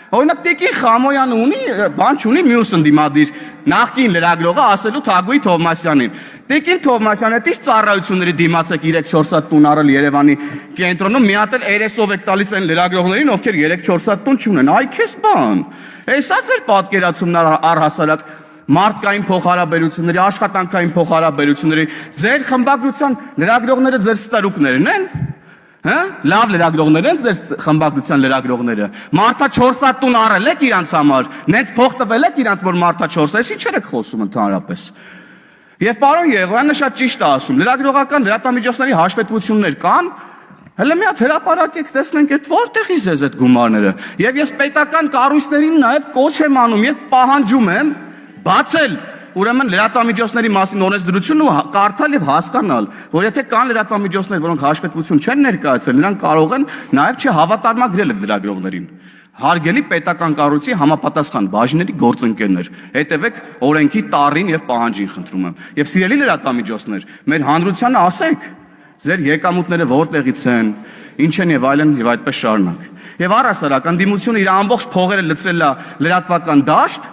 Օրինակ Տիկին Խամոյանը ունի, բան չունի մյուս ընդդիմադիր նախկին լրագրողը ասելու Թագուհի Թովմասյանին։ Տիկին Թովմասյանը դից ծառայությունների դիմացեք 3-4 սատ տուն առել Երևանի կենտրոնում, մի հատ էլ երեսով եք տալիս այն լրագրողներին, ովքեր 3-4 սատ տուն չունեն։ Այ քեզ բան։ Էսա ձեր պատկերացումն առհասարակ մարդկային փոխհարաբերությունների, աշխատանքային փոխհարաբերությունների, ձեր խմբագրության լրագրողները ձեր ստարուկներն են։ Հա? Լավ լրագրողներ են ձեր խմբագրության լրագրողները։ Մարդա 4 սատ տուն առել եք իրանց համար, նենց փող տվել եք իրանց, որ մարդա 4 սատ, ինչ եք խոսում ընդհանրապես։ Եվ պարոն Եղոյանը շատ ճիշտ է ասում, լրագրողական լրատվամիջոցների հաշվետվություններ կան, հələ մի հատ հրապարակեք, տեսնենք այդ որտեղից է այդ գումարները։ Եվ ես պետական կառույցներին նաև կոչ եմ անում եւ պահանջում եմ բացել ուրեմն լրատվամիջոցների մասին օրենսդրությունը ու կարդալ եւ հասկանալ, որ եթե կան լրատվամիջոցներ, որոնք հաշվետվություն չեն ներկայացրել, նրանք կարող են նաեւ չհավատարմագրել այդ լրագրողներին։ Հարգելի պետական կառույցի համապատասխան բաժինների գործընկերներ, հետևեք օրենքի տառին եւ պահանջին, խնդրում եմ։ Եվ սիրելի լրատվամիջոցներ, մեր հանրությանը ասեք, ձեր եկամուտները որտեղից են, ինչ են եւ այլն եւ այդպես շարունակ։ Եվ առհասարակ ընդդիմությունը իր ամբողջ փողերը լցրել է լրատվական դաշտ,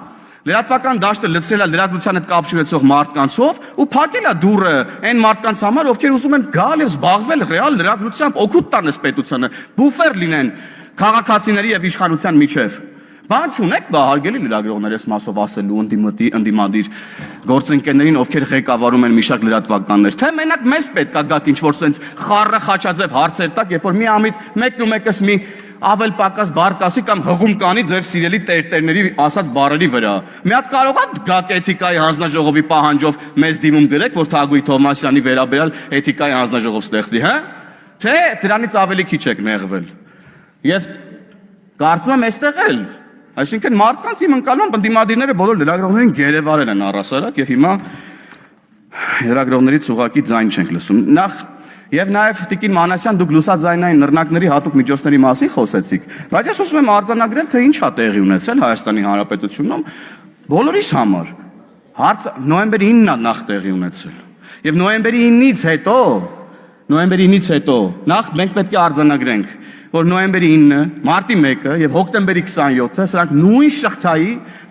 լրատվական դաշտը լցրել է լրատվության հետ կապ չունեցող մարդկանցով ու փակել է դուռը այն մարդկանց համար, ովքեր ուզում են գալ եւ զբաղվել ռեալ լրագրությամբ, օգուտ տան պետությանը, բուֆեր լինեն քաղաքացիների եւ իշխանության միջև։ Բան չունեք, բա հարգելի լրագրողներ, ես մասով ասելու ընդդիմադիր գործընկերներին, ովքեր ղեկավարում են մի շարք լրատվականներ, թե մենակ մեզ պետք է գաք ինչ-որ sense խառը խաչաձև հարցեր տակ, երբ որ մի ամիտ մեկն ու մեկս մի ավել պակաս բարկասի կամ հղում կանի ձեր սիրելի տերտերների ասած բառերի վրա։ Մի հատ կարող է գաք էթիկայի հանձնաժողովի պահանջով մեզ դիմում գրեք, որ Թագուհի Թովմասյանի վերաբերյալ էթիկայի հանձնաժողով ստեղծի, հա? Թե դրանից ավելի քիչ եք նեղվել։ Եվ կարծում եմ այստեղ էլ, այսինքն մարդկանց իմ ընկալում ընդդիմադիրները բոլոր լրագրողներին գերեվարել են առասարակ եւ հիմա լրագրողներից ուղակի ձայն չենք լսում։ Եվ նաև Տիկին Մանասյան, դուք լուսաձայնային նռնակների հատուկ միջոցների մասին խոսեցիք, բայց ես ուզում եմ արձանագրել, թե ինչ է տեղի ունեցել Հայաստանի Հանրապետությունում բոլորիս համար։ Հարցը նոյեմբերի 9-ն է նախ տեղի ունեցել։ Եվ նոյեմբերի 9-ից հետո նոյեմբերի 9-ից հետո նախ մենք պետք է արձանագրենք, որ նոյեմբերի 9-ը, մարտի 1-ը եւ հոկտեմբերի 27-ը սրանք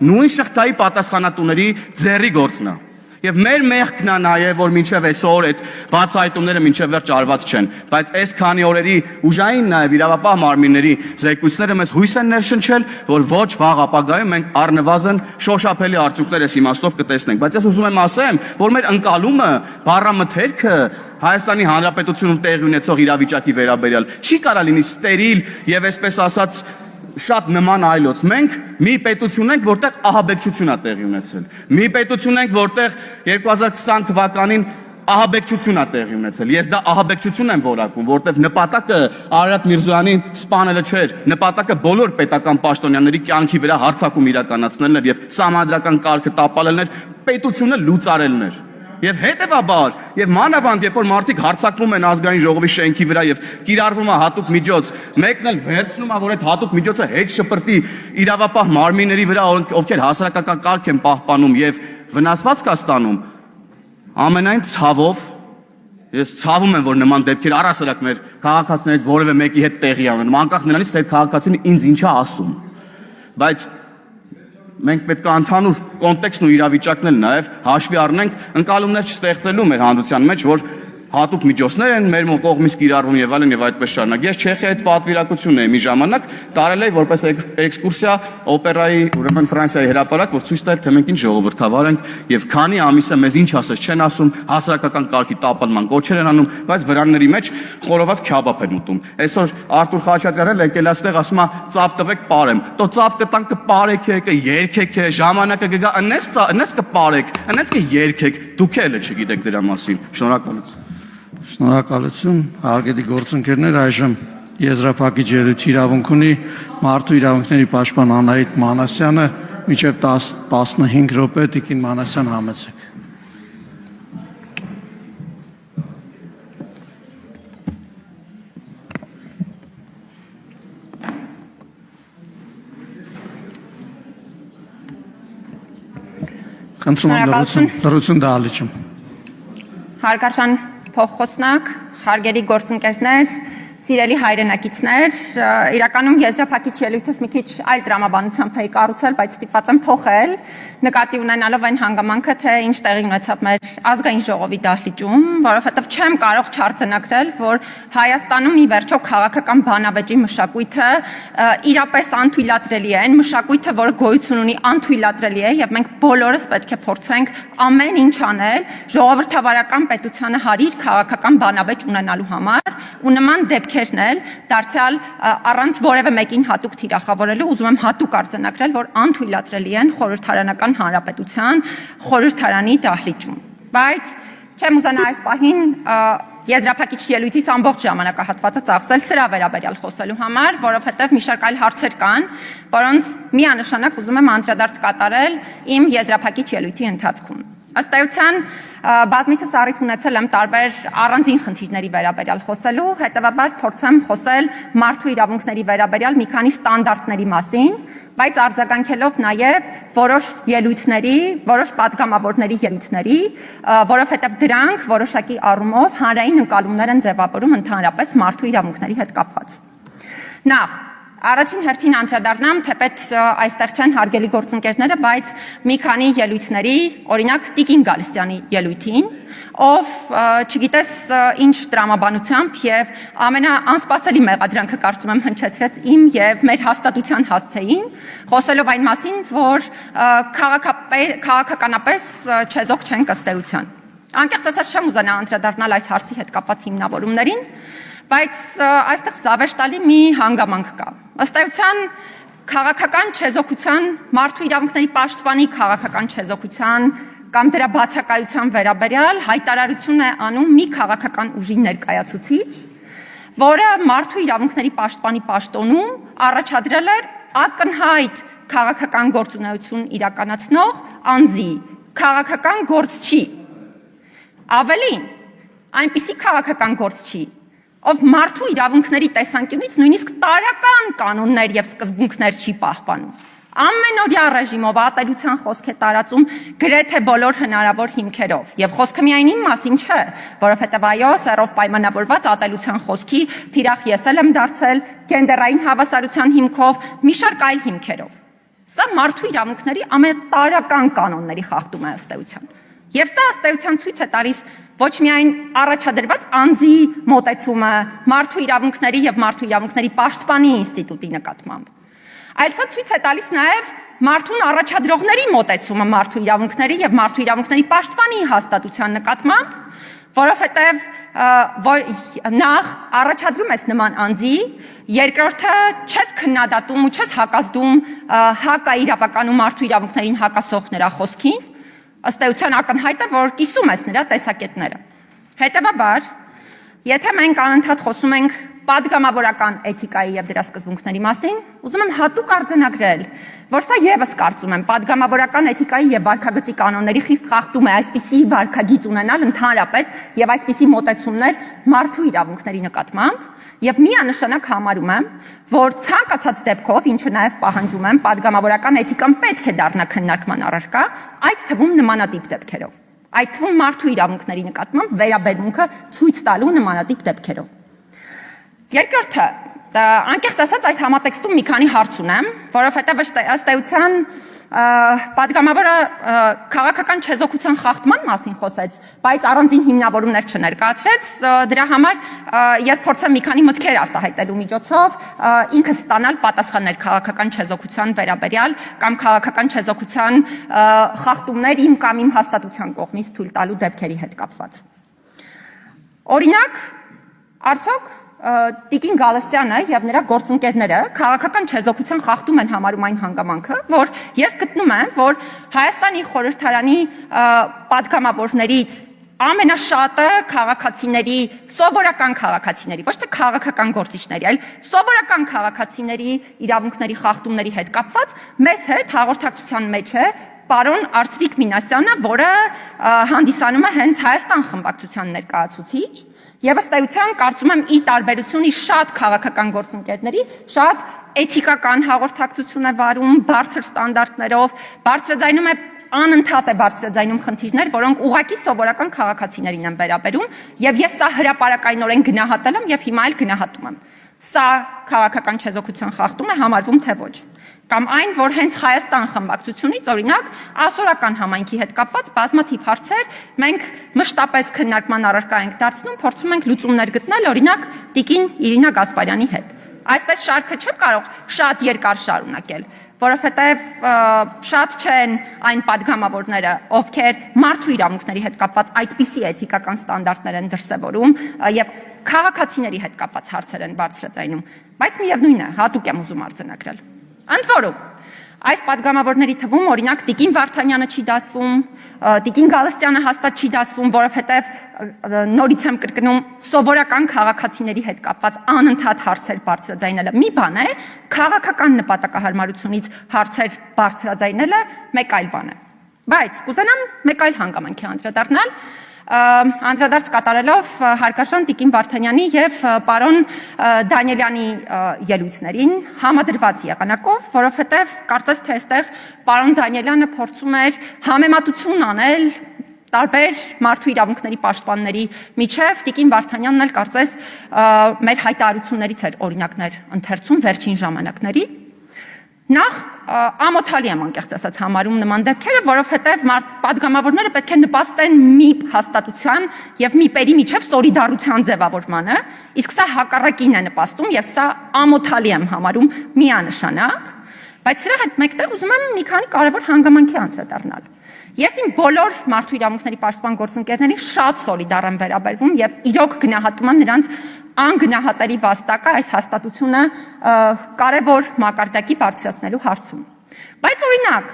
նույն շղթայի պատասխանատուների ձեռի գործն է։ Եվ մեր մեղքն է նաև, որ մինչև այսօր այդ բացահայտումները մինչև վերջ արված չեն, բայց այս քանի օրերի ուժային նաև իրավապահ մարմինների զեկույցները մեզ հույս են ներշնչել, որ ոչ վաղ ապագայում մենք առնվազն շոշափելի արդյունքներ այս իմաստով կտեսնենք։ Բայց ես ուզում եմ ասեմ, որ մեր ընկալումը, բառամթերքը Հայաստանի Հանրապետությունում տեղի ունեցող իրավիճակի վերաբերյալ չի կարա լինի ստերիլ եւ այսպես ասած շատ նման այլոց։ Մենք մի պետություն ենք, որտեղ ահաբեկչություն է տեղի ունեցել։ Մի պետություն ենք, որտեղ 2020 թվականին ահաբեկչություն է տեղի ունեցել։ Ես դա ահաբեկչություն եմ որակում, որտեղ նպատակը Արարատ Միրզոյանին սպանելը չէր, նպատակը բոլոր պետական պաշտոնյաների կյանքի վրա հարձակում իրականացնելն էր եւ սահմանադրական կարգը տապալելն էր, պետությունը լուծարելն էր։ Եվ հետևաբար, եւ մանավանդ, երբ որ մարդիկ հարձակվում են ազգային ժողովի շենքի վրա եւ կիրառվում է հատուկ միջոց, մեկն էլ վերցնում է, որ այդ հատուկ միջոցը հետ շպրտի իրավապահ մարմինների վրա, ովքեր հասարակական կարգ են պահպանում եւ վնասվածք է ստանում, ամենայն ցավով ես ցավում եմ, որ նման դեպքեր առասարակ մեր քաղաքացիներից որևէ մեկի հետ տեղի ունեն, անկախ նրանից, թե քաղաքացին ինձ ինչ է ասում։ Բայց մենք պետք է ընդհանուր կոնտեքստն ու իրավիճակն էլ նաև հաշվի առնենք, ընկալումներ չստեղծելու մեր հանրության մեջ, որ հատուկ միջոցներ են մեր կողմից կիրառվում եւ այլն եւ այդպես շարունակ։ Ես Չեխիայից պատվիրակություն եմ մի ժամանակ տարել եմ որպես էքսկուրսիա օպերայի, ուրեմն Ֆրանսիայի հրապարակ, որ ցույց տալ թե մենք ինչ ժողովրդավար ենք եւ քանի ամիսը մեզ ինչ ասես չեն ասում, հասարակական կարգի տապալման կոչեր են անում, բայց վրանների մեջ խորոված քյաբաբ են ուտում։ Այսօր Արտուր Խաչատրյանն եկել այստեղ ասում է ծապ տվեք պարեմ։ Տո ծապ կտան կպարեք, կերքեք, ժամանակը կգա, ընես կպարեք, ընես կերքեք, դուք էլ չգիտեք դրա մասին։ Շնորհակալություն։ Շնորհակալություն, հարգելի գործընկերներ, այժմ եզրափակիչ ելույթի իրավունք ունի մարդու իրավունքների պաշտպան Անահիտ Մանասյանը, մինչև 15 րոպե Տիկին Մանասյան համեցեք։ Խնդրում եմ լրություն դահլիճում։ Հարգարժան փոխխոսնակ, հարգելի գործընկերներ, սիրելի հայրենակիցներ, իրականում եզրափակիչ ելույթս մի քիչ այլ տրամաբանությամբ էի կառուցել, բայց ստիպված եմ փոխել, նկատի ունենալով այն հանգամանքը, թե ինչ տեղի ունեցավ մեր ազգային ժողովի դահլիճում, որովհետև չեմ կարող չարձանագրել, որ Հայաստանում ի վերջո քաղաքական բանավեճի մշակույթը իրապես անթույլատրելի է, այն մշակույթը, որը գոյություն ունի, անթույլատրելի է, եւ մենք բոլորս պետք է փորձենք ամեն ինչ անել ժողովրդավարական պետությանը հարիր քաղաքական բանավեճ ունենալու համար, ու նման դեպքերն էլ դարձյալ առանց որևէ մեկին հատուկ թիրախավորելու ուզում եմ հատուկ արձանագրել, որ անթույլատրելի են խորհրդարանական հանրապետության խորհրդարանի դահլիճում։ Բայց չեմ ուզենա այս պահին եզրափակիչ ելույթիս ամբողջ ժամանակահատվածը ծախսել սրա վերաբերյալ խոսելու համար, որովհետև մի շարք այլ հարցեր կան, որոնց միանշանակ ուզում եմ անդրադարձ կատարել իմ եզրափակիչ ելույթի ընթացքում։ Ըստ էության բազմիցս առիթ ունեցել եմ տարբեր առանձին խնդիրների վերաբերյալ խոսելու, հետևաբար փորձեմ խոսել մարդու իրավունքների վերաբերյալ մի քանի ստանդարտների մասին, բայց արձագանքելով նաև որոշ ելույթների, որոշ պատգամավորների ելույթների, որովհետև դրանք որոշակի առումով հանրային ընկալումներ են ձևավորում ընդհանրապես մարդու իրավունքների հետ կապված։ Նախ Առաջին հերթին անդրադառնամ, թեպետ այստեղ չեն հարգելի գործընկերները, բայց մի քանի ելույթների, օրինակ Տիկին Գալստյանի ելույթին, ով չգիտես ինչ տրամաբանությամբ եւ ամենաանսպասելի մեղադրանքը կարծում եմ հնչեցրեց իմ եւ մեր հաստատության հասցեին, խոսելով այն մասին, որ քաղաքականապես չեզոք չեն ըստեյության։ Անկեղծ ասած չեմ ուզենա անդրադառնալ այս հարցի հետ կապված հիմնավորումներին, բայց այստեղ զավեշտալի մի հանգամանք կա։ Ըստ էության քաղաքական չեզոքության, մարդու իրավունքների պաշտպանի քաղաքական չեզոքության կամ դրա բացակայության վերաբերյալ հայտարարություն է անում մի քաղաքական ուժի ներկայացուցիչ, որը մարդու իրավունքների պաշտպանի պաշտոնում առաջադրել էր ակնհայտ քաղաքական գործունեություն իրականացնող անձի, քաղաքական գործչի։ Ավելին, այնպիսի քաղաքական գործչի, ով մարդու իրավունքների տեսանկյունից նույնիսկ տարրական կանոններ եւ սկզբունքներ չի պահպանում։ ամենօրյա ռեժիմով ատելության խոսք է տարածում գրեթե բոլոր հնարավոր հիմքերով։ Եվ խոսքը միայն իմ մասին չէ, որովհետև այո, սեռով պայմանավորված ատելության խոսքի թիրախ ես եմ դարձել գենդերային հավասարության հիմքով, մի շարք այլ հիմքերով։ Սա մարդու իրավունքների ամենատարրական կանոնների խախտում է ըստ էության։ Եվ սա ըստ էության ցույց է տալիս ոչ միայն առաջադրված անձի մոտեցումը մարդու իրավունքների եւ մարդու իրավունքների պաշտպանի ինստիտուտի նկատմամբ, այլ սա ցույց է տալիս նաեւ մարդուն առաջադրողների մոտեցումը մարդու իրավունքների եւ մարդու իրավունքների պաշտպանի հաստատության նկատմամբ, որովհետեւ նախ առաջադրում ես նման անձի, երկրորդը չես քննադատում ու չես հակազդում հակաիրավական ու մարդու իրավունքներին հակասող նրա խոսքին, ըստ էության ակնհայտ է, որ կիսում ես նրա տեսակետները։ Հետևաբար, եթե մենք անընդհատ խոսում ենք պատգամավորական էթիկայի եւ դրա սկզբունքների մասին, ուզում եմ հատուկ արձանագրել, որ սա եւս կարծում եմ պատգամավորական էթիկայի եւ վարքագծի կանոնների խիստ խախտում է այսպիսի վարքագիծ ունենալ ընդհանրապես եւ այսպիսի մոտեցումներ մարդու իրավունքների նկատմամբ եւ միանշանակ համարում եմ, որ ցանկացած դեպքով, ինչը նաեւ պահանջում եմ, պատգամավորական էթիկան պետք է դառնա քննարկման առարկա, այդ թվում նմանատիպ դեպքերով։ Այդ թվում մարդու իրավունքների նկատմամբ վերաբերմունքը ցույց տալու նմանատիպ դեպքերով։ Երկրորդը, անկեղծ ասած, այս համատեքստում մի քանի հարց ունեմ, որովհետև ըստ էության պատգամավորը քաղաքական չեզոքության խախտման մասին խոսեց, բայց առանձին հիմնավորումներ չներկայացրեց, դրա համար ես փորձեմ մի քանի մտքեր արտահայտելու միջոցով ինքս ստանալ պատասխաններ քաղաքական չեզոքության վերաբերյալ կամ քաղաքական չեզոքության խախտումներ իմ կամ իմ հաստատության կողմից թույլ տալու դեպքերի հետ կապված։ Օրինակ, արդյոք Տիկին Գալստյանը եւ նրա գործընկերները քաղաքական չեզոքության խախտում են համարում այն հանգամանքը, որ ես գտնում եմ, որ Հայաստանի խորհրդարանի պատգամավորներից ամենաշատը քաղաքացիների, սովորական քաղաքացիների, ոչ թե քաղաքական գործիչների, այլ սովորական քաղաքացիների իրավունքների խախտումների հետ կապված մեզ հետ հաղորդակցության մեջ է պարոն Արծվիկ Մինասյանը, որը հանդիսանում է հենց Հայաստան խմբակցության ներկայացուցիչ, եւ ըստ էության կարծում եմ ի տարբերություն շատ քաղաքական գործընկերների, շատ էթիկական հաղորդակցություն է վարում, բարձր ստանդարտներով, բարձրաձայնում է անընդհատ է բարձրաձայնում խնդիրներ, որոնք ուղղակի սովորական քաղաքացիներին են վերաբերում, եւ ես սա հրապարակայնորեն գնահատել եմ եւ հիմա էլ գնահատում եմ։ Սա քաղաքական չեզոքության խախտում է համարվում թե ոչ։ Կամ այն, որ հենց Հայաստան խմբակցությունից, օրինակ, ասորական համայնքի հետ կապված բազմաթիվ հարցեր մենք մշտապես քննարկման առարկա ենք դարձնում, փորձում ենք լուծումներ գտնել, օրինակ, Տիկին Իրինա Գասպարյանի հետ։ Այսպես շարքը չեմ կարող շատ երկար շարունակել, որովհետև շատ չեն այն պատգամավորները, ովքեր մարդու իրավունքների հետ կապված այդպիսի էթիկական ստանդարտներ են դրսևորում եւ քաղաքացիների հետ կապված հարցեր են բարձրաձայնում, բայց միևնույն է, հատուկ եմ ուզում արձանագրել։ Ընդ որում, այս պատգամավորների թվում օրինակ Տիկին Վարդանյանը չի դասվում, Տիկին Գալստյանը հաստատ չի դասվում, որովհետև նորից եմ կրկնում, սովորական քաղաքացիների հետ կապված անընդհատ հարցեր բարձրաձայնելը մի բան է, քաղաքական նպատակահարմարությունից հարցեր բարձրաձայնելը մեկ այլ բան է։ Բայց կուզենամ մեկ այլ հանգամանքի անդրադառնալ, անդրադարձ կատարելով հարգարժան Տիկին Վարդանյանի եւ պարոն Դանիելյանի ելույթներին համադրված եղանակով, որովհետեւ կարծես թե այստեղ պարոն Դանիելյանը փորձում էր համեմատություն անել տարբեր մարդու իրավունքների պաշտպանների միջև, Տիկին Վարդանյանն էլ կարծես մեր հայտարարություններից էր օրինակներ ընթերցում վերջին ժամանակների։ Նախ ամոթալի եմ անկեղծ ասած համարում նման դեպքերը, որովհետև պատգամավորները պետք է նպաստեն մի հաստատության եւ մի պերի միջև սոլիդարության ձևավորմանը, իսկ սա հակառակին է նպաստում, ես սա ամոթալի եմ համարում միանշանակ, բայց սրա հետ մեկտեղ ուզում եմ մի քանի կարևոր հանգամանքի անդրադառնալ։ Ես իմ բոլոր մարդու իրավունքների պաշտպան գործընկերներին շատ սոլիդար եմ վերաբերվում եւ իրոք գնահատում եմ նրանց անգնահատելի վաստակը այս հաստատությունը կարևոր մակարդակի բարձրացնելու հարցում։ Բայց օրինակ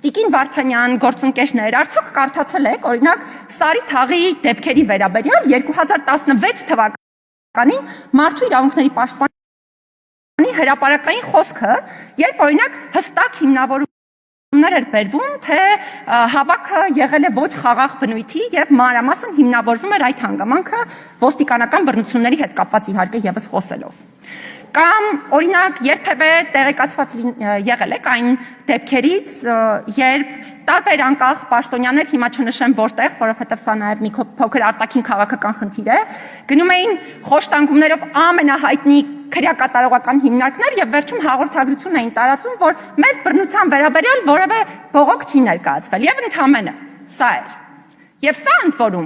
Տիկին Վարդանյան գործընկերներ, արդյոք կարդացել եք օրինակ Սարի Թաղի դեպքերի վերաբերյալ 2016 թվականին մարդու իրավունքների պաշտպանի հրապարակային խոսքը, երբ օրինակ հստակ հիմնավորում էր բերվում, թե հավաքը եղել է ոչ խաղաղ բնույթի եւ մանրամասն հիմնավորվում էր այդ հանգամանքը ոստիկանական բռնությունների հետ կապված իհարկե եւս խոսելով։ Կամ օրինակ երբևէ տեղեկացված եղել եք այն դեպքերից, երբ տարբեր անկախ պաշտոնյաներ, հիմա չնշեմ որտեղ, որովհետև սա նաև մի փոքր արտաքին քաղաքական խնդիր է, գնում էին խոշտանգումներով ամենահայտնի քրեակատարողական հիմնարկներ եւ վերջում հաղորդագրություն էին տարածում, որ մեծ բռնության վերաբերյալ որևէ բողոք չի ներկայացվել եւ ընդամենը սա էր։ Եվ սա ընդ որում